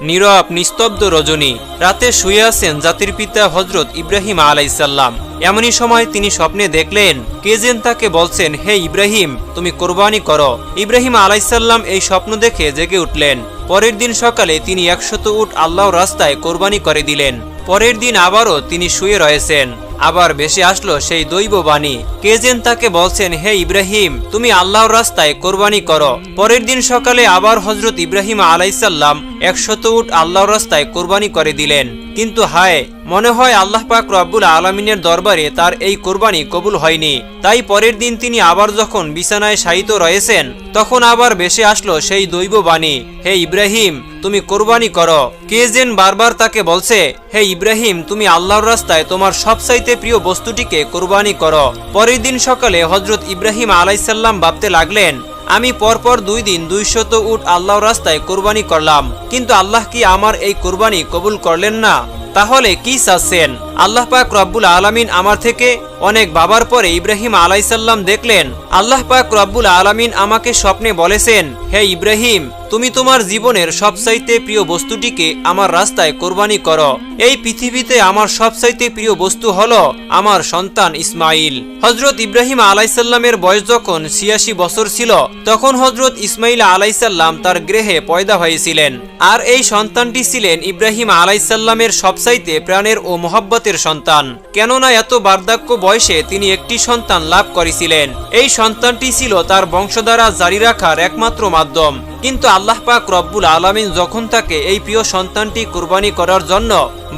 নীরব নিস্তব্ধ রজনী। রাতে শুয়ে আছেন জাতির পিতা হযরত ইব্রাহিম আলাইহিসসালাম। এমনই সময় তিনি স্বপ্নে দেখলেন কে যেন তাকে বলছেন, হে ইব্রাহিম, তুমি কোরবানি করো। ইব্রাহিম আলাইহিসসালাম এই স্বপ্ন দেখে জেগে উঠলেন। পরের দিন সকালে তিনি 100 উট আল্লাহর রাস্তায় কোরবানি করে দিলেন। পরের দিন আবারও তিনি শুয়ে রয়েছেন। আবার ভেসে আসলো সেই দৈব বাণী, কে যেন তাকে বলছেন, হে ইব্রাহিম, তুমি আল্লাহর রাস্তায় কোরবানি করো। পরের দিন সকালে আবার হযরত ইব্রাহিম আলাইহিসসালাম 100 উট আল্লাহর রাস্তায় কোরবানি করে দিলেন। কিন্তু হায়, মনে হয় আল্লাহ পাক রব্বুল আলামিনের দরবারে তার এই কোরবানি কবুল হয়নি। তাই পরের দিন তিনি আবার যখন বিছানায় শায়িত রয়েছেন, তখন আবার ভেসে আসলো সেই দৈব বাণী, হে ইব্রাহিম, তুমি কোরবানি করো। কে যেন বারবার তাকে বলছে, হে ইব্রাহিম, তুমি আল্লাহর রাস্তায় তোমার সবচাইতে প্রিয় বস্তুটিকে কোরবানি করো। পরের দিন সকালে হযরত ইব্রাহিম আলাইহিসসালাম ভাবতে লাগলেন, আমি পরপর 2 দিন 200 উট আল্লাহর রাস্তায় কোরবানি করলাম, কিন্তু আল্লাহ কি আমার এই কোরবানি কবুল করলেন না? তাহলে কি চাচ্ছেন? আল্লাহ পাক রব্বুল আলামিন আমার থেকে? অনেক ভাবার পরে ইব্রাহিম আলাইহিসসালাম দেখলেন আল্লাহ পাক রব্বুল আলামিন আমাকে স্বপ্নে বলেছেন, হে ইব্রাহিম, তুমি তোমার জীবনের সবচাইতে প্রিয় বস্তুটিকে আমার রাস্তায় কোরবানি করো। এই পৃথিবীতে আমার সবচাইতে প্রিয় বস্তু হলো আমার সন্তান ইসমাইল। হযরত ইব্রাহিম আলাইহিসসালামের বয়স যখন 86 বছর ছিল, তখন হযরত ইসমাইল আলাইহিসসালাম তার গৃহে পয়দা হয়েছিলেন। আর এই সন্তানটি ছিলেন ইব্রাহিম আলাইহিসসালামের সবচাইতে প্রাণের ও মহব্বতের সন্তান। কেননা এত বার্ধক্য বয়সে তিনি একটি সন্তান লাভ করেছিলেন। এই সন্তানটি ছিল তার বংশধারা জারি রাখার একমাত্র মাধ্যম। কিন্তু আল্লাহ পাক রব্বুল আলামিন যখন তাকে এই প্রিয় সন্তানটি কুরবানি করার জন্য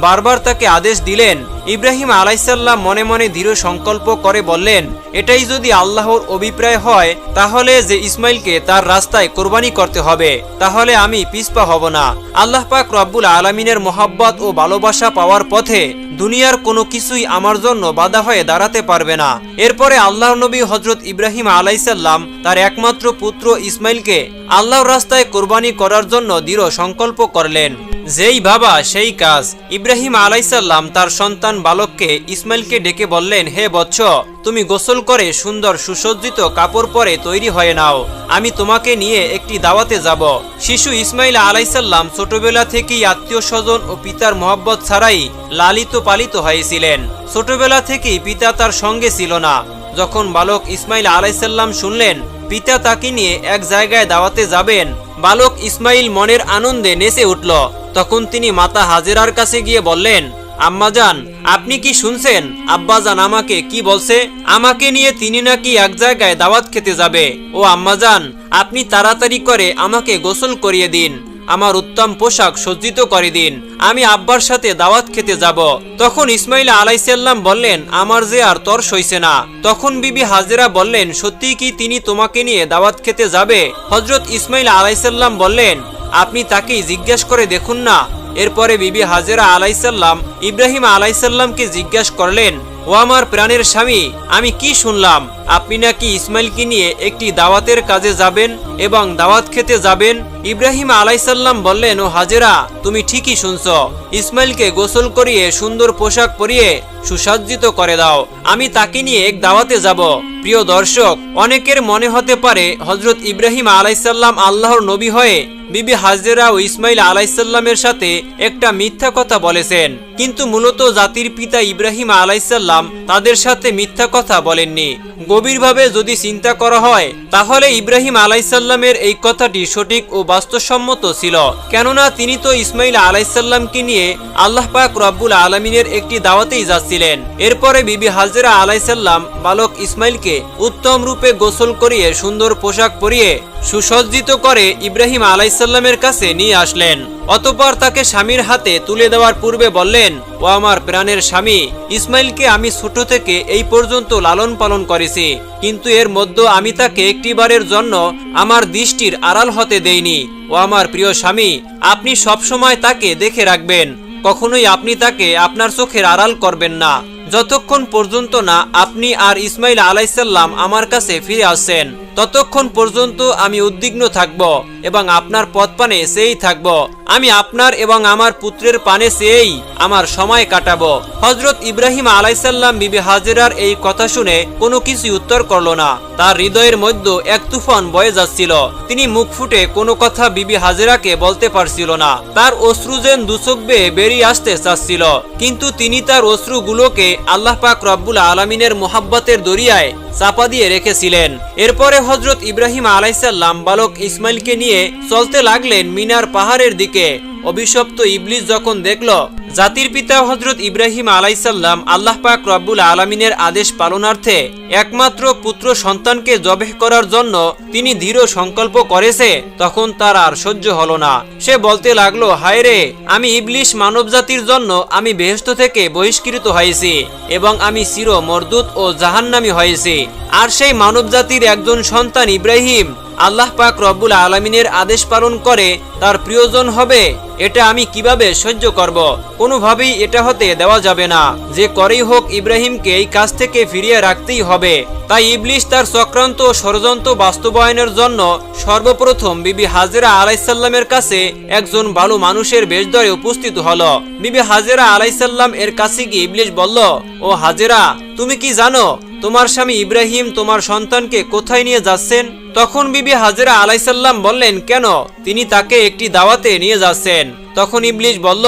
বারবার তাকে আদেশ দিলেন, ইব্রাহিম আলাইহিসসালাম মনে মনে দৃঢ় সংকল্প করে বললেন, এটাই যদি আল্লাহর অভিপ্রায় হয়, তাহলে যে ইসমাইলকে তার রাস্তায় কোরবানি করতে হবে, তাহলে আমি পিছপা হব না। আল্লাহ পাক রব্বুল আলামিনের মহব্বত ও ভালোবাসা পাওয়ার পথে দুনিয়ার কোনো কিছুই আমার জন্য বাধা হয়ে দাঁড়াতে পারবে না। এরপরে আল্লাহর নবী হযরত ইব্রাহিম আলাইহিসসালাম তার একমাত্র পুত্র ইসমাইলকে আল্লাহর রাস্তায় কোরবানি করার জন্য দৃঢ় সংকল্প করলেন। যেই ভাবা সেই কাজ। ইব্রাহিম আলাইহিসসালাম তার সন্তান বালককে ইসমাইলকে ডেকে বললেন, হে বৎস, তুমি গোসল করে সুন্দর সুসজ্জিত কাপড় পরে তৈরি হয়ে নাও, আমি তোমাকে নিয়ে একটি দাওয়াতে যাব। শিশু ইসমাইল আলাইহিসসালাম ছোটবেলা থেকেই আত্মীয় স্বজন ও পিতার মহব্বত ছাড়াই লালিত পালিত হয়েছিলেন। ছোটবেলা থেকেই পিতা তার সঙ্গে ছিল না। যখন বালক ইসমাইল আলাইহিসসালাম শুনলেন পিতা তাকে নিয়ে এক জায়গায় দাওয়াতে যাবেন, বালক ইসমাইল মনের আনন্দে নেচে উঠল। তখন তিনি মাতা হাজেরার কাছে গিয়ে বললেন, আম্মাজান, আপনি কি শুনছেন? আব্বাজান আমাকে কি বলছে? আমাকে নিয়ে তিনি নাকি এক জায়গায় দাওয়াত খেতে যাবে। ও আম্মাজান, আপনি তাড়াতাড়ি করে আমাকে গোসল করিয়ে দিন, আমার উত্তম পোশাক সজ্জিত করে দিন, আমি আব্বার সাথে দাওয়াত খেতে যাব। তখন ইসমাইল আলাইহিসসালাম বললেন, আমার যে আর তর সইছে না। তখন বিবি হাজেরা বললেন, সত্যি কি তিনি তোমাকে নিয়ে দাওয়াত খেতে যাবে? হযরত ইসমাইল আলাইহিসসালাম বললেন, আপনি তাকেই জিজ্ঞেস করে দেখুন না। এরপরে বিবি হাজেরা আলাইহিসসালাম ইব্রাহিম আলাইহিসসালামকে জিজ্ঞাসা করলেন, ও আমার প্রাণের স্বামী, আমি কি শুনলাম আপনি নাকি ইসমাইলকে নিয়ে একটি দাওয়াতের কাজে যাবেন এবং দাওয়াত খেতে যাবেন? ইব্রাহিম আলাইহিসসালাম বললেন, ও হাজেরা, তুমি ঠিকই শুনছো, ইসমাইলকে গোসল করিয়ে সুন্দর পোশাক পরিয়ে সুসজ্জিত করে দাও, আমি তাকে নিয়ে এক দাওয়াতে যাব। প্রিয় দর্শক, অনেকের মনে হতে পারে হযরত ইব্রাহিম আলাইহিসসালাম আল্লাহর নবী হয়ে বিবি হাজেরা ও ইসমাইল আলাইহিসসালামের সাথে একটা মিথ্যা কথা বলেছেন, কিন্তু মূলত জাতির পিতা ইব্রাহিম আলাইহিসসালাম তাদের সাথে মিথ্যা কথা বলেননি। গভীরভাবে যদি চিন্তা করা হয়, তাহলে ইব্রাহিম আলাইহিসসালামের এই কথাটি সঠিক ও বাস্তবসম্মত ছিল। কেননা তিনি তো ইসমাইল আলাইহিসসালামকে নিয়ে আল্লাহ পাক রব্বুল আলামিনের একটি দাওয়াতেই যাচ্ছিলেন। এরপরে বিবি হাজেরা আলাইহিসসালাম বালক ইসমাইলকে উত্তম রূপে গোসল করিয়ে সুন্দর পোশাক পরিয়ে সুসজ্জিত করে ইব্রাহিম আলাইহিসসালামের কাছে নিয়ে আসলেন। অতঃপর তাকে স্বামীর হাতে তুলে দেওয়ার পূর্বে বললেন, ও আমার প্রাণের স্বামী, ইসমাইলকে আমি ছোট থেকে এই পর্যন্ত লালন পালন করেছি, কিন্তু এর মধ্যে আমি তাকে একটিবারের জন্য আমার দৃষ্টির আড়াল হতে দেইনি। ও আমার প্রিয় স্বামী, আপনি সবসময় তাকে দেখে রাখবেন, কখনোই আপনি তাকে আপনার চোখের আড়াল করবেন না, যতক্ষণ পর্যন্ত না আপনি আর ইসমাইল আলাইহিসসালাম আমার কাছে ফিরে আসছেন। ততক্ষণ পর্যন্ত আমি উদ্বিগ্ন থাকব এবং আপনার পথ পানে চেয়েই থাকব। আমি আপনার এবং আমার পুত্রের পানে চেয়েই আমার সময় কাটাবো। হযরত ইব্রাহিম আলাইসাল্লাম বিবি হাজেরার এই কথা শুনে কোনো কিছু উত্তর করল না। তার হৃদয়ের মধ্যে এক তুফান বয়ে যাচ্ছিল। তিনি মুখ ফুটে কোনো কথা বিবি হাজেরাকে বলতে পারছিল না। তার অশ্রু যেন দুচোখ বেয়ে বেরিয়ে আসতে চাচ্ছিল, কিন্তু তিনি তার অশ্রুগুলোকে আল্লাহ পাক রব্বুল আলামিনের মোহাব্বতের দরিয়ায় চাপা দিয়ে রেখেছিলেন। এরপরে হযরত ইব্রাহিম আলাইসাল্লাম বালক ইসমাইলকে নিয়ে চলতে লাগলেন মিনার পাহাড়ের দিকে। অভিশপ্ত ইবলিস যখন দেখল জাতির পিতা হযরত ইব্রাহিম আলাইসাল্লাম আল্লাহ পাক রব্বুল আলামিনের আদেশ পালনার্থে একমাত্র পুত্র সন্তানকে জবেহ করার জন্য তিনি দৃঢ় সংকল্প করেছে, তখন তার আর সহ্য হলো না। সে বলতে লাগলো, হায় রে, আমি ইবলিস মানবজাতির জন্য আমি বেহেশত থেকে বহিষ্কৃত হয়েছি এবং আমি চির মরদুদ ও জাহান্নামী হয়েছি। আর সেই মানবজাতির একজন সন্তান ইব্রাহিম আল্লাহ পাক রব্বুল আলামিনের আদেশ পালন করে তার প্রিয়জন হবে, এটা আমি কিভাবে সহ্য করব? কোনোভাবেই এটা হতে দেওয়া যাবে না। যে করেই হোক ইব্রাহিমকে এই কাজ থেকে ফিরিয়ে রাখতেই হবে। তাই ইবলিস তার চক্রান্ত ষড়যন্ত্র বাস্তবায়নের জন্য সর্বপ্রথম বিবি হাজেরা আলাইসাল্লামের কাছে একজন ভালো মানুষের বেশ ধরে উপস্থিত হলো। বিবি হাজেরা আলাইসাল্লাম এর কাছে গিয়ে ইবলিস বলল, ও হাজেরা, তুমি কি জানো তোমার স্বামী ইব্রাহিম তোমার সন্তানকে কোথায় নিয়ে যাচ্ছেন? তখন বিবি হাজেরা আলাইসাল্লাম বললেন, কেন? তিনি তাকে একটি দাওয়াতে নিয়ে যাচ্ছেন। তখন ইবলিস বলল,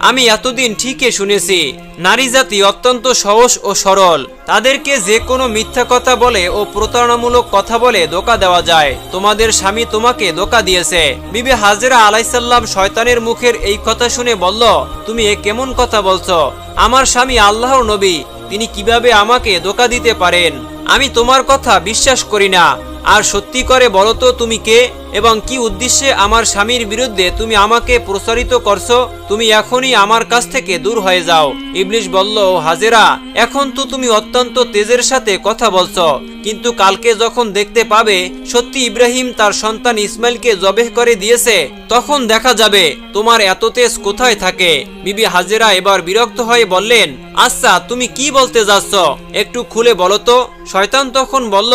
আমি এতদিন ঠিকই শুনেছি নারী জাতি অত্যন্ত সহজ ও সরল, তাদেরকে যে কোনো মিথ্যা কথা বলে ও প্রতারণামূলক কথা বলে ধোঁকা দেওয়া যায়। তোমাদের স্বামী তোমাকে ধোঁকা দিয়েছে। বিবি হাজেরা আলাইসাল্লাম শয়তানের মুখের এই কথা শুনে বলল, তুমি এ কেমন কথা বলছো? আমার স্বামী আল্লাহর নবী, তিনি কিভাবে আমাকে ধোঁকা দিতে পারেন? আমি তোমার কথা বিশ্বাস করি না। আর সত্যি করে বলো তো তুমি কে এবং কি উদ্দেশ্যে আমার স্বামীর বিরুদ্ধে তুমি আমাকে প্রসারিত করছো? তুমি এখনই আমার কাছ থেকে দূর হয়ে যাও। ইবলিস বলল, হাজেরা, এখন তো তুমি অত্যন্ত তেজের সাথে কথা বলছো, কিন্তু কালকে যখন দেখতে পাবে সত্যি ইব্রাহিম তার সন্তান ইসমাইলকে জবেহ করে দিয়েছে, তখন দেখা যাবে তোমার এত তেজ কোথায় থাকে। বিবি হাজেরা এবার বিরক্ত হয়ে বললেন, আচ্ছা তুমি কি বলতে যাচ্ছ, একটু খুলে বলো তো। শয়তান তখন বলল,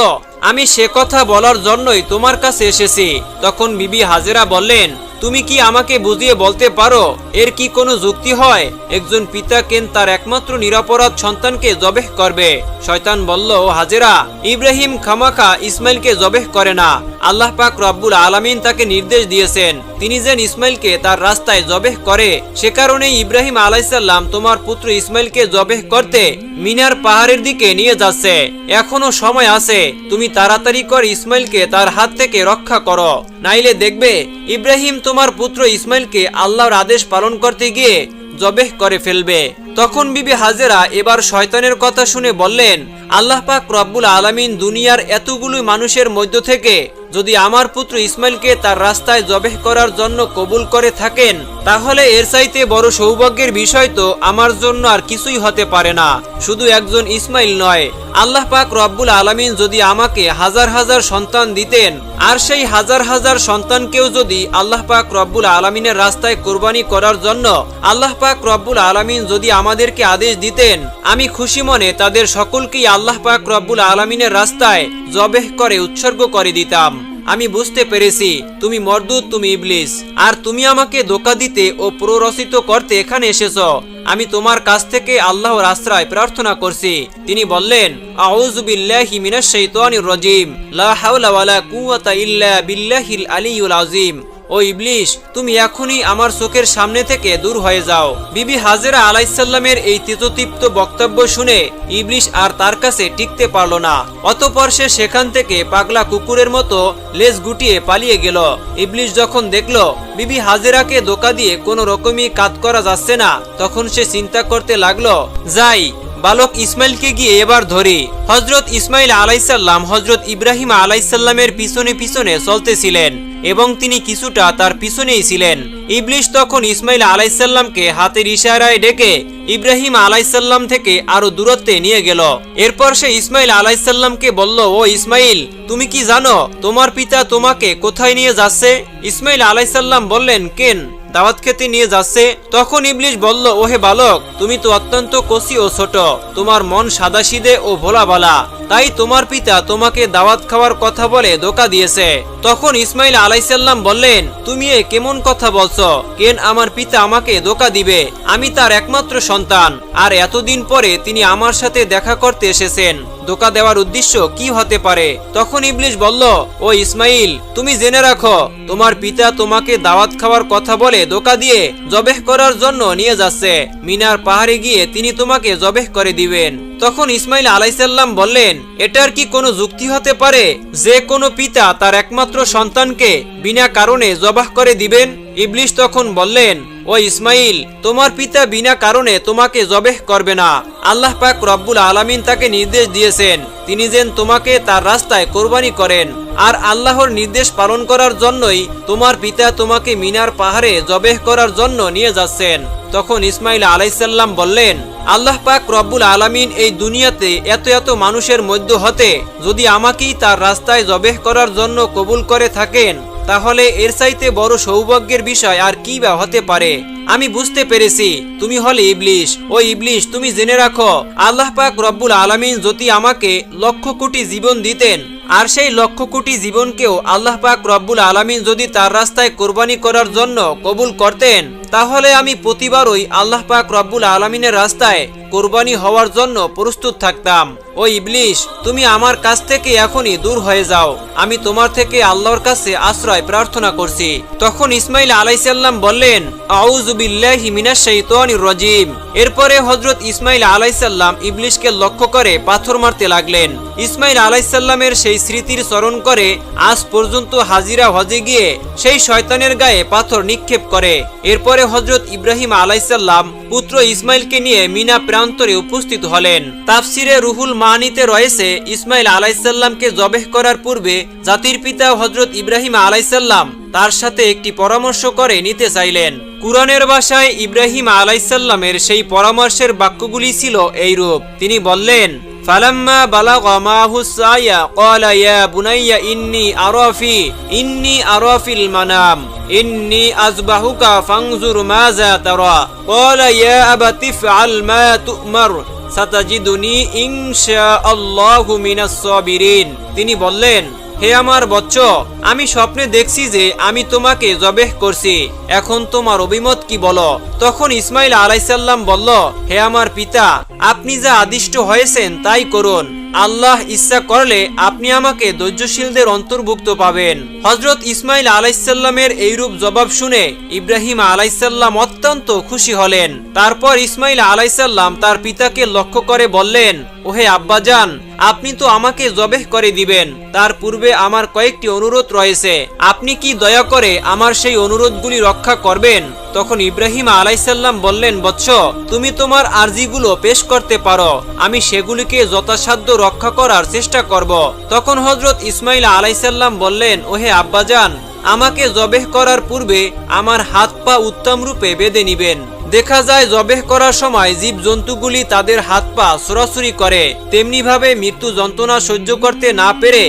আমি সে কথা বলার জন্যই তোমার কাছে এসেছি। তখন বিবি হাজেরা বললেন, তুমি কি আমাকে বুঝিয়ে বলতে পারো এর কি কোনো যুক্তি হয়? একজন পিতা কেন তার একমাত্র নিরপরাধ সন্তানকে জবেহ করবে? শয়তান বলল, হাজেরা, ইব্রাহিম খামাখা ইসমাইলকে জবেহ করে না। আল্লাহ পাক রব্বুল আলামিন তাকে নির্দেশ দিয়েছেন তিনি যেন ইসমাইলকে তার রাস্তায় জবেহ করে। সে কারণেই ইব্রাহিম আলাইসাল্লাম তোমার পুত্র ইসমাইলকে জবেহ করতে মিনার পাহাড়ের দিকে নিয়ে যাচ্ছে। এখনো সময় আছে, তুমি তাড়াতাড়ি করে ইসমাইলকে তার হাত থেকে রক্ষা করো, নাইলে দেখবে ইব্রাহিম তোমার পুত্র ইসমাইলকে আল্লাহর আদেশ পালন করতে গিয়ে জবেহ করে ফেলবে। তখন বিবি হাজেরা এবার শয়তানের কথা শুনে বললেন, আল্লাহ পাক রব্বুল আলামিন দুনিয়ার এতগুলো মানুষের মধ্য থেকে যদি আমার পুত্র ইসমাইলকে তার রাস্তায় জবেহ করার জন্য কবুল করে থাকেন, তাহলে এর চাইতে বড় সৌভাগ্যের বিষয় তো আমার জন্য আর কিছুই হতে পারে না। শুধু একজন ইসমাইল নয়, আল্লাহ পাক রব্বুল আলামিন যদি আমাকে হাজার হাজার সন্তান দিতেন, আর সেই হাজার হাজার সন্তানকেও যদি আল্লাহ পাক রব্বুল আলামিনের রাস্তায় কোরবানি করার জন্য আল্লাহ পাক রব্বুল আলামিন যদি আমাদেরকে আদেশ দিতেন, আমি খুশি মনে তাদের সকলকেই আল্লাহ পাক রব্বুল আলামিনের রাস্তায় জবেহ করে উৎসর্গ করে দিতাম। আমি বুঝতে পেরেছি তুমি মরদুদ, তুমি ইবলিস, আর তুমি আমাকে ধোঁকা দিতে ও প্ররোচিত করতে এখানে এসেছো। আমি তোমার কাছ থেকে আল্লাহর আশ্রয় প্রার্থনা করছি। তিনি বললেন, আউযু বিল্লাহি মিনাশ শাইতানির রাজিম, লা হাওলা ওয়ালা কুওয়াতা ইল্লা বিল্লাহিল আলিয়্যুল আযীম। ও ইবলিস, তুমি এখনই আমার চোখের সামনে থেকে দূর হয়ে যাও। বিবি হাজেরা আলাইসাল্লামের এই তেজোতীপ্ত বক্তব্য শুনে ইবলিস আর তার কাছে টিকতে পারল না। অতঃপর সে সেখান থেকে পাগলা কুকুরের মতো লেজ গুটিয়ে পালিয়ে গেল। ইবলিস যখন দেখল বিবি হাজেরাকে ধোঁকা দিয়ে কোনো রকমই কাজ করা যাচ্ছে না, তখন সে চিন্তা করতে লাগলো, যাই বালক ইসমাইলকে গিয়ে এবার ধরি। হযরত ইসমাইল আলাইসাল্লাম হযরত ইব্রাহিম আলাইসাল্লামের পিছনে পিছনে চলতেছিলেন এবং তিনি কিছুটা তার পিছনেই ছিলেন। ইবলিস তখন ইসমাইল আলাইসাল্লামকে হাতের ইশারায় ডেকে ইব্রাহিম আলাইসাল্লাম থেকে আরো দূরত্বে নিয়ে গেল। এরপর সে ইসমাইল আলাইসাল্লামকে বলল, ও ইসমাইল, তুমি কি জানো তোমার পিতা তোমাকে কোথায় নিয়ে যাচ্ছে? ইসমাইল আলাইসাল্লাম বললেন, কেন? দাওয়াত খেতে নিয়ে যাচ্ছে। তখন ইবলিশ বলল, ওহে বালক, তুমি তো অত্যন্ত কচি ও ছোট, তোমার মন সাদাসিধে ও ভোলাবালা, তাই তোমার পিতা তোমাকে দাওয়াত খাওয়ার কথা বলে ধোঁকা দিয়েছে। তখন ইসমাইল আলাইসাল্লাম বললেন, তুমি এ কেমন কথা বলছো? কেন আমার পিতা আমাকে ধোঁকা দিবে? আমি তার একমাত্র সন্তান, আর এতদিন পরে তিনি আমার সাথে দেখা করতে এসেছেন। ধোঁকা দেওয়ার উদ্দেশ্য কি হতে পারে? তখন ইবলিশ বলল, ও ইসমাইল, তুমি জেনে রাখো, তোমার পিতা তোমাকে দাওয়াত খাওয়ার কথা বলে ধোঁকা দিয়ে জবেহ করার জন্য নিয়ে যাচ্ছে। মিনার পাহাড়ে গিয়ে তিনি তোমাকে জবেহ করে দিবেন। তখন ইসমাইল আলাইসাল্লাম বললেন, এটার কি কোনো যুক্তি হতে পারে যে কোনো পিতা তার একমাত্র সন্তানকে বিনা কারণে জবাহ করে দিবেন? ইবলিশ তখন বললেন, ও ইসমাইল, তোমার পিতা বিনা কারণে তোমাকে জবেহ করবে না। আল্লাহ পাক রব্বুল আলামিন তাকে নির্দেশ দিয়েছেন তিনি যেন তোমাকে তার রাস্তায় কোরবানি করেন, আর আল্লাহর নির্দেশ পালন করার জন্যই তোমার পিতা তোমাকে মিনার পাহাড়ে জবেহ করার জন্য নিয়ে যাচ্ছেন। তখন ইসমাইল আলাইসাল্লাম বললেন, আল্লাহ পাক রব্বুল আলামিন এই দুনিয়াতে এত এত মানুষের মধ্য হতে যদি আমাকেই তার রাস্তায় জবেহ করার জন্য কবুল করে থাকেন, তাহলে এর চাইতে বড় সৌভাগ্যের বিষয় আর কি বা হতে পারে? আমি বুঝতে পেরেছি তুমি হলে ইবলিশ। ও ইবলিশ, তুমি জেনে রাখো, আল্লাহ পাক রব্বুল আলামিন যদি আমাকে লক্ষ কোটি জীবন দিতেন, আর সেই লক্ষ কোটি জীবনকেও আল্লাহ পাক রব্বুল আলামিন যদি তার রাস্তায় কোরবানি করার জন্য কবুল করতেন, তাহলে আমি প্রতিবারই আল্লাহ পাক রব্বুল আলামিনের রাস্তায় কোরবানি হওয়ার জন্য প্রস্তুত থাকতাম। ও ইবলিশ, তুমি আমার কাছ থেকে এখনই দূর হয়ে যাও, আমি তোমার থেকে আল্লাহর কাছে আশ্রয় প্রার্থনা করছি। তখন ইসমাইল আলাইসাল্লাম বললেন, আউযু বিল্লাহি মিনাশ শাইতানির রাজিম। এরপরে হযরত ইসমাইল আলাইসাল্লাম ইবলিশকে লক্ষ্য করে পাথর মারতে লাগলেন। ইসমাইল আলাইসাল্লামের সেই স্মৃতির স্মরণ করে আজ পর্যন্ত হাজিরা হজে গিয়ে সেই শয়তানের গায়ে পাথর নিক্ষেপ করে। এরপরে হযরত ইব্রাহিম আলাইসাল্লাম পুত্র ইসমাইলকে নিয়ে মিনা প্রান্তরে উপস্থিত হলেন। তাফসিরে রুহুল মানিতে রয়েছে, ইসমাইল আলাইসাল্লামকে জবেহ করার পূর্বে জাতির পিতা হযরত ইব্রাহিম আলাইসাল্লাম তার সাথে একটি পরামর্শ করে নিতে চাইলেন। কুরআনের ভাষায় ইব্রাহিম আলাইসাল্লামের সেই পরামর্শের বাক্যগুলি ছিল এইরূপ। তিনি বললেন, ফালাম্মা বালাগা মাহুস সায়া ক্বালা ইয়া বুনাইয়া ইন্নী আরা ফিল মানাম ইন্নী আযবাহুকা ফানজুর মাযা তারা ক্বালা ইয়া আবাতি ফআল মা তু'মার সাতাজিদুনি ইনশাআল্লাহু মিনাস সাবিরিন। তিনি বললেন, হে আমার বৎস, আমি স্বপ্নে দেখছি যে আমি তোমাকে জবেহ করছি, এখন তোমার অভিমত কি বলো? তখন ইসমাইল আলাইসাল্লাম বলল, হে আমার পিতা, আপনি যা আদিষ্ট হয়েছেন তাই করুন। আল্লাহ ইচ্ছা করলে আপনি আমাকে ধৈর্যশীলদের অন্তর্ভুক্ত পাবেন। হযরত ইসমাইল আলাইসাল্লামের এইরূপ জবাব শুনে ইব্রাহিম আলাইসাল্লাম অত্যন্ত খুশি হলেন। তারপর ইসমাইল আলাইসাল্লাম তার পিতাকে লক্ষ্য করে বললেন, ওহে আব্বাজান, আপনি তো আমাকে জবেহ করে দিবেন, তার পূর্বে আমার কয়েকটি অনুরোধ রয়েছে, আপনি কি দয়া করে আমার সেই অনুরোধগুলি রক্ষা করবেন? তখন ইব্রাহিম আলাইসাল্লাম বললেন, বৎস, তুমি তোমার আরজিগুলো পেশ করতে পারো, আমি সেগুলিকে যথাসাধ্য রক্ষা করার চেষ্টা করব। তখন হযরত ইসমাইল আলাইসাল্লাম বললেন, ওহে আব্বাজান, আমাকে জবেহ করার পূর্বে আমার হাত পা উত্তম রূপে বেঁধে নিবেন। দেখা যায় জবেহ করার সময় জীব জন্তুগুলি তাদের হাত পা ছোড়াছুরি করে, তেমনি ভাবে মৃত্যু যন্ত্রণা সহ্য করতে না পেরে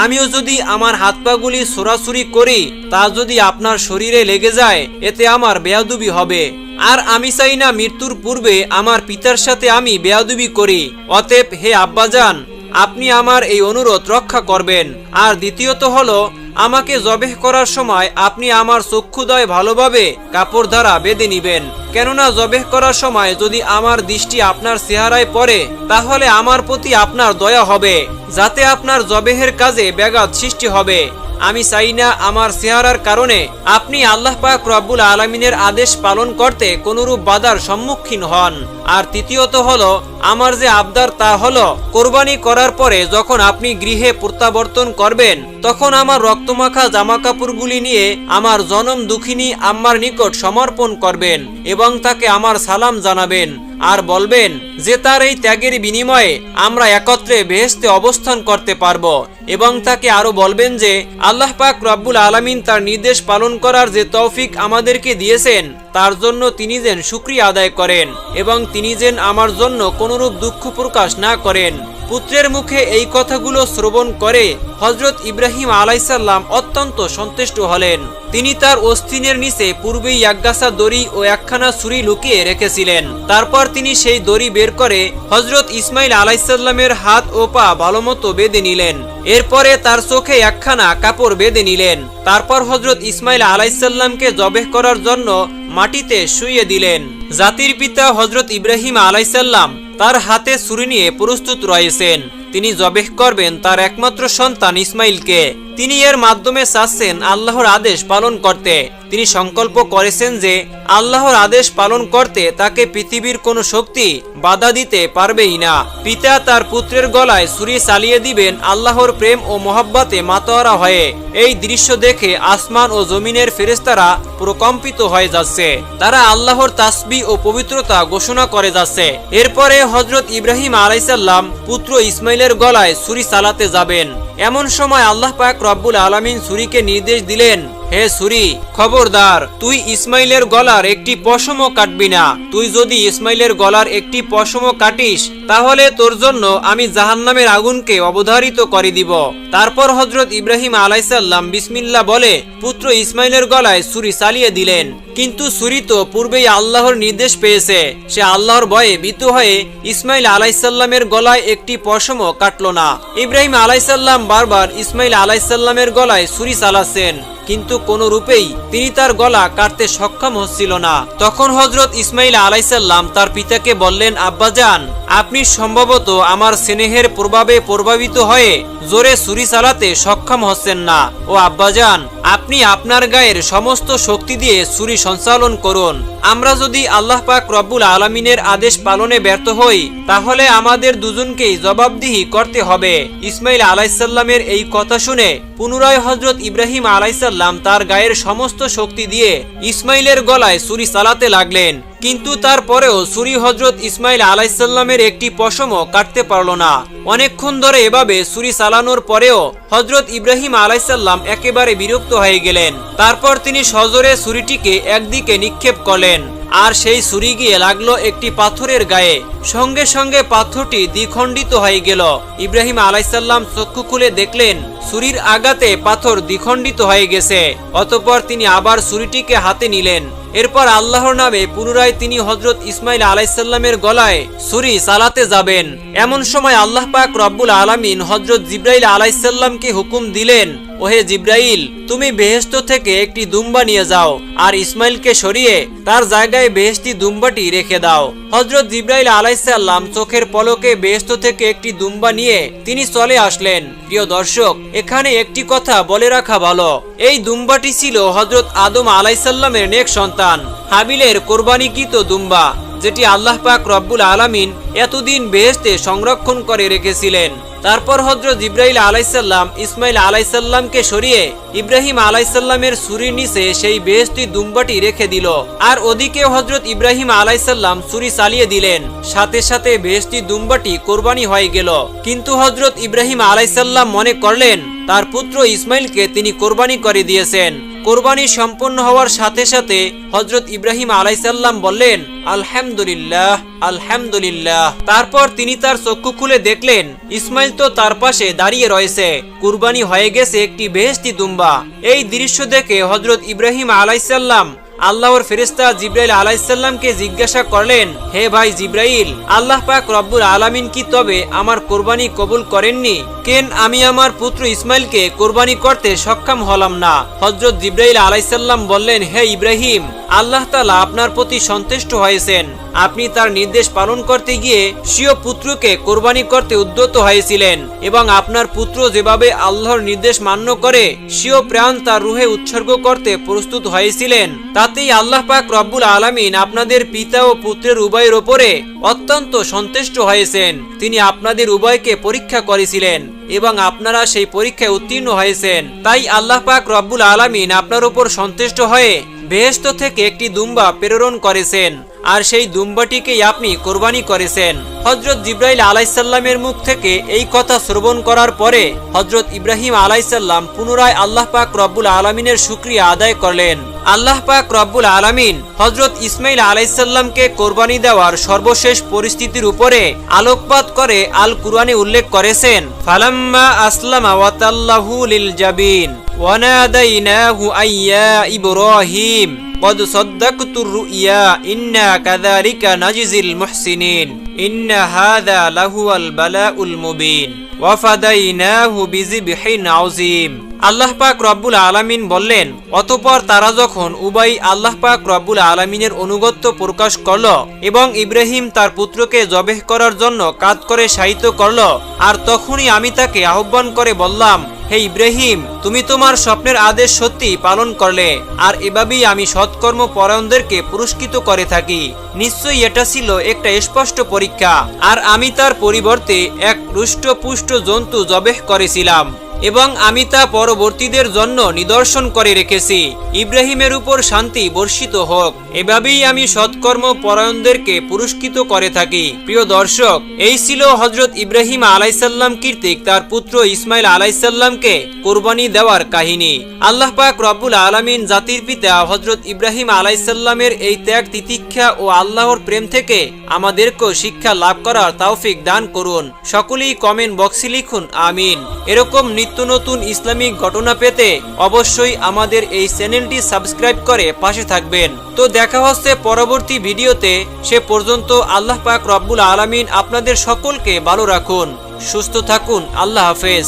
আমিও যদি আমার হাত পাগুলি ছোড়াছুরি করি, তা যদি আপনার শরীরে লেগে যায়, এতে আমার বেয়াদবি হবে। আর আমি চাই না মৃত্যুর পূর্বে আমার পিতার সাথে আমি বেয়াদবি করি। অতএব হে আব্বাজান, আপনি আমার এই অনুরোধ রক্ষা করবেন। আর দ্বিতীয়ত হলো, আমাকে জবেহ করার সময় আপনি আমার চক্ষুদয় ভালোভাবে কাপড় দ্বারা বেঁধে নিবেন, কেননা জবেহ করার সময় যদি আমার দৃষ্টি আপনার চেহারায় পড়ে, তাহলে আমার প্রতি আপনার দয়া হবে, যাতে আপনার জবেহের কাজে ব্যাঘাত সৃষ্টি হবে। আমি চাই না আমার চেহারার কারণে আপনি আল্লাহ পাক রব্বুল আলামিনের আদেশ পালন করতে কোনরূপ বাধার সম্মুখীন হন। আর তৃতীয়ত হলো, আমার যে আবদার তা হলো, কোরবানি করার পরে যখন আপনি গৃহে প্রত্যাবর্তন করবেন, তখন আমার রক্তমাখা জামা কাপড়গুলি নিয়ে আমার জনম দুঃখিনী আম্মার নিকট সমর্পণ করবেন এবং তাকে আমার সালাম জানাবেন, আর বলবেন যে তার এই ত্যাগের বিনিময়ে আমরা একত্রে বেহেশতে অবস্থান করতে পারবো, এবং তাকে আরো বলবেন যে আল্লাহ পাক রব্বুল আলামিন তার নির্দেশ পালন করার যে তৌফিক আমাদেরকে দিয়েছেন, তার জন্য তিনি যেন শুকরিয়া আদায় করেন এবং তিনি যেন আমার জন্য কোনরূপ দুঃখ প্রকাশ না করেন। পুত্রের মুখে এই কথাগুলো শ্রবণ করে হযরত ইব্রাহিম আলাইসাল্লাম অত্যন্ত সন্তুষ্ট হলেন। তিনি তার অস্থিনের নিচে পূর্বেই একগাছা দড়ি ও একখানা ছুরি লুকিয়ে রেখেছিলেন। তারপর তিনি সেই দড়ি বের করে হযরত ইসমাইল আলাইসাল্লামের হাত ও পা ভালোমতো বেঁধে নিলেন। এরপরে তার চোখে একখানা কাপড় বেঁধে নিলেন। তারপর হযরত ইসমাইল আলাইসাল্লামকে জবেহ করার জন্য মাটিতে শুইয়ে দিলেন। জাতির পিতা হযরত ইব্রাহিম আলাইসাল্লাম তার হাতে ছুরি নিয়ে প্রস্তুত রয়েছেন। তিনি জবেহ করবেন তার একমাত্র সন্তান ইসমাইলকে। তিনি এর মাধ্যমে চাচ্ছেন আল্লাহর আদেশ পালন করতে। তিনি সংকল্প করেছেন যে আল্লাহর আদেশ পালন করতে তাকে পৃথিবীর কোনো শক্তি বাধা দিতে পারবেই না। পিতা তার পুত্রের গলায় ছুরি চালিয়ে দিবেন আল্লাহর প্রেম ও মহব্বতে মাতোয়ারা হয়ে। এই দৃশ্য দেখে আসমান ও জমিনের ফেরেশতারা প্রকম্পিত হয়ে যাচ্ছে। তারা আল্লাহর তাসবিহ ও পবিত্রতা ঘোষণা করে যাচ্ছে। এরপরে হযরত ইব্রাহিম আলাইসাল্লাম পুত্র ইসমাইলের গলায় ছুরি চালাতে যাবেন। এমন সময় আল্লাহ পাক রব্বুল আলামিন ছুরিকে নির্দেশ দিলেন, হে ছুরি, খবরদার, তুই ইসমাইলের গলার একটি পশমও কাটবি না। তুই যদি ইসমাইলের গলার একটি পশমও কাটিস তাহলে তোর জন্য আমি জাহান্নামের আগুনকে অবধারিত করে দিব। তারপর হযরত ইব্রাহিম আলাইসাল্লাম বিসমিল্লাহ বলে পুত্র ইসমাইলের গলায় ছুরি চালিয়ে দিলেন। কিন্তু ছুরি তো পূর্বেই আল্লাহর নির্দেশ পেয়েছে। সে আল্লাহর ভয়ে ভীত হয়ে ইসমাইল আলাইসাল্লামের গলায় একটি পশমও কাটল না। ইব্রাহিম আলাইসাল্লাম বারবার ইসমাইল আলাইসাল্লামের গলায় ছুরি চালাচ্ছেন, কিন্তু কোনো রূপেই তিনি তার গলা কাটতে সক্ষম হচ্ছিল না। তখন হযরত ইসমাইল আলাইসাল্লাম তার পিতাকে বললেন, আব্বাজান, আপনি সম্ভবত আমার স্নেহের প্রভাবে প্রভাবিত হয়ে জোরে ছুরি চালাতে সক্ষম হচ্ছেন না। ও আব্বাজান, আপনি আপনার গায়ের সমস্ত শক্তি দিয়ে ছুরি সঞ্চালন করুন। আমরা যদি আল্লাহ পাক রব্বুল আলামিনের আদেশ পালনে ব্যর্থ হই তাহলে আমাদের দুজনকেই জবাবদিহি করতে হবে। ইসমাইল আলাইসাল্লামের এই কথা শুনে পুনরায় হযরত ইব্রাহিম আলাইসাল্লাম তার গায়ের সমস্ত শক্তি দিয়ে ইসমাইলের গলায় ছুরি চালাতে লাগলেন। কিন্তু তারপরেও ছুরি হযরত ইসমাইল আলাইসাল্লামের একটি পশমও কাটতে পারল না। অনেকক্ষণ ধরে এভাবে ছুরি চালানোর পরেও হযরত ইব্রাহিম আলাইসাল্লাম একেবারে বিরক্ত হয়ে গেলেন। তারপর তিনি সজোরে ছুরিটিকে একদিকে নিক্ষেপ করলেন, আর সেই ছুরি গিয়ে লাগলো একটি পাথরের গায়ে। সঙ্গে সঙ্গে পাথরটি দ্বিখণ্ডিত হয়ে গেল। ইব্রাহিম আলাইসাল্লাম চক্ষু খুলে দেখলেন ছুরির আঘাতে পাথর দ্বিখণ্ডিত হয়ে গেছে। অতঃপর তিনি আবার ছুরিটিকে হাতে নিলেন। এরপর আল্লাহর নামে পুনরায় তিনি হযরত ইসমাইল আলাইসাল্লামের গলায় ছুরি চালাতে যাবেন। এমন সময় আল্লাহ পাক রব্বুল আলামিন হযরত জিবরাইল আলাইসাল্লামকে হুকুম দিলেন, ওহে জিবরাইল, তুমি বেহেশত থেকে একটি দুম্বা নিয়ে যাও আর ইসমাইলকে সরিয়ে তার জায়গায় বেহেশতি দুম্বাটি রেখে দাও। হযরত জিবরাইল আলাইসাল্লাম চোখের পলকে বেহেশত থেকে একটি দুম্বা নিয়ে তিনি চলে আসলেন। প্রিয় দর্শক, এখানে একটি কথা বলে রাখা ভালো, এই দুম্বাটি ছিল হযরত আদম আলাইসাল্লামের নেক সন্তান হাবিলের কোরবানিকৃত দুম্বা, যেটি আল্লাহ পাক রব্বুল আলামিন এতদিন বেহেশতে সংরক্ষণ করে রেখেছিলেন। তারপর হযরত জিবরাইল আলাইসাল্লাম ইসমাইল আলাইসাল্লামকে সরিয়ে ইব্রাহিম আলাইসাল্লামের ছুরির নিচে সেই বেহেশতি দুম্বাটি রেখে দিল। আর ওদিকে হযরত ইব্রাহিম আলাইসাল্লাম ছুরি চালিয়ে দিলেন। সাথে সাথে বেহেশতি দুম্বাটি কোরবানি হয়ে গেল। কিন্তু হযরত ইব্রাহিম আলাইসাল্লাম মনে করলেন তার পুত্র ইসমাইলকে তিনি কোরবানি করে দিয়েছেন। কোরবানি সম্পন্ন হওয়ার সাথে সাথে হযরত ইব্রাহিম আলাইসাল্লাম বললেন, আলহামদুলিল্লাহ, আলহামদুলিল্লাহ। তারপর তিনি তার চক্ষু খুলে দেখলেন ইসমাইল তো তার পাশে দাঁড়িয়ে রয়েছে। কুরবানি হয়ে গেছে একটি বেহেশতি দুম্বা। এই দৃশ্য দেখে হযরত ইব্রাহিম আলাইসাল্লাম আল্লাহর ফেরেশতা জিবরাইল আলাইসাল্লামকে জিজ্ঞাসা করলেন, হে ভাই জিবরাইল, আল্লাহ পাক রব্বুল আলামিন কি তবে আমার কোরবানি কবুল করেননি? কেন আমি আমার পুত্র ইসমাইলকে কোরবানি করতে সক্ষম হলাম না? হযরত জিবরাইল আলাইসাল্লাম বললেন, হে ইব্রাহিম, আল্লাহ তাআলা আপনার প্রতি সন্তুষ্ট হয়েছেন। আপনি তার নির্দেশ পালন করতে গিয়ে স্বীয় পুত্রকে কোরবানি করতে উদ্যত হয়েছিলেন এবং আপনার পুত্র যেভাবে আল্লাহর নির্দেশ মান্য করে স্বীয় প্রাণ তার রুহে উৎসর্গ করতে প্রস্তুত হয়েছিলেন, তাতেই আল্লাহ পাক রব্বুল আলামিন আপনাদের পিতা ও পুত্রের উভয়ের ওপরে অত্যন্ত সন্তুষ্ট হয়েছেন। তিনি আপনাদের উভয়কে পরীক্ষা করেছিলেন এবং আপনারা সেই পরীক্ষায় উত্তীর্ণ হয়েছেন। তাই আল্লাহ পাক রব্বুল আলামিন আপনার উপর সন্তুষ্ট হয়ে বেহেশত থেকে একটি দুম্বা প্রেরণ করেছেন, আর সেই দুম্বাটিকেই আপনি কোরবানি করেছেন। হযরত জিবরাইল আলাইহিসসালামের মুখ থেকে এই কথা শ্রবণ করার পরে হযরত ইব্রাহিম আলাইহিসসালাম পুনরায় আল্লাহ পাক রব্বুল আলামিনের শুকরিয়া আদায় করলেন। আল্লাহ পাক রব্বুল আলামিন হযরত ইসমাইল আলাইহিসসালামকে কোরবানি দেওয়ার সর্বশেষ পরিস্থিতির উপরে আলোকপাত করে আল কুরআনে উল্লেখ করেছেন, ফালাম্মা আসলামা ওয়া তাল্লাহু লিল জাবিন ওয়া নাদাইনাহু আইয়া ইব্রাহিম قد صدقت الرؤيا إنا كذلك نجزي المحسنين إن هذا لهو البلاء المبين وفديناه بذبح عظيم। আল্লাহ পাক রব্বুল আলামিন বললেন, অতঃপর তারা যখন উভয় আল্লাহ পাক রব্বুল আলামিনের অনুগত্য প্রকাশ করল এবং ইব্রাহিম তার পুত্রকে জবেহ করার জন্য কাঁধ করে শায়িত করল, আর তখনই আমি তাকে আহ্বান করে বললাম, হে ইব্রাহিম, তুমি তোমার স্বপ্নের আদেশ সত্যি পালন করলে, আর এভাবেই আমি সৎকর্ম পরায়ণদেরকে পুরস্কৃত করে থাকি। নিশ্চয়ই এটা ছিল একটা স্পষ্ট পরীক্ষা, আর আমি তার পরিবর্তে এক হৃষ্টপুষ্ট জন্তু জবেহ করেছিলাম এবং আমি তা পরবর্তীদের জন্য নিদর্শন করে রেখেছি। ইব্রাহিমের উপর শান্তি বর্ষিত হোক। এভাবেই আমি সৎকর্ম পরায়ণদেরকে পুরস্কৃত করে থাকি। প্রিয় দর্শক, এই ছিল হযরত ইব্রাহিম আলাইহিসসালাম কর্তৃক তার পুত্র ইসমাইল আলাইহিসসালামকে কোরবানি দেওয়ার কাহিনী। আল্লাহ পাক রব্বুল আলামিন জাতির পিতা হযরত ইব্রাহিম আলাইহিসসালামের এই ত্যাগ তিতিক্ষা ও আল্লাহর প্রেম থেকে আমাদেরকেও শিক্ষা লাভ করার তৌফিক দান করুন। সকলেই কমেন্ট বক্সে লিখুন আমিন। এরকম নিত্য নতুন ইসলামিক ঘটনা পেতে অবশ্যই আমাদের এই চ্যানেলটি সাবস্ক্রাইব করে পাশে থাকবেন। তো দেখা হচ্ছে পরবর্তী ভিডিওতে। সে পর্যন্ত আল্লাহ পাক রব্বুল আলামিন আপনাদের সকলকে ভালো রাখুন, সুস্থ থাকুন। আল্লাহ হাফেজ।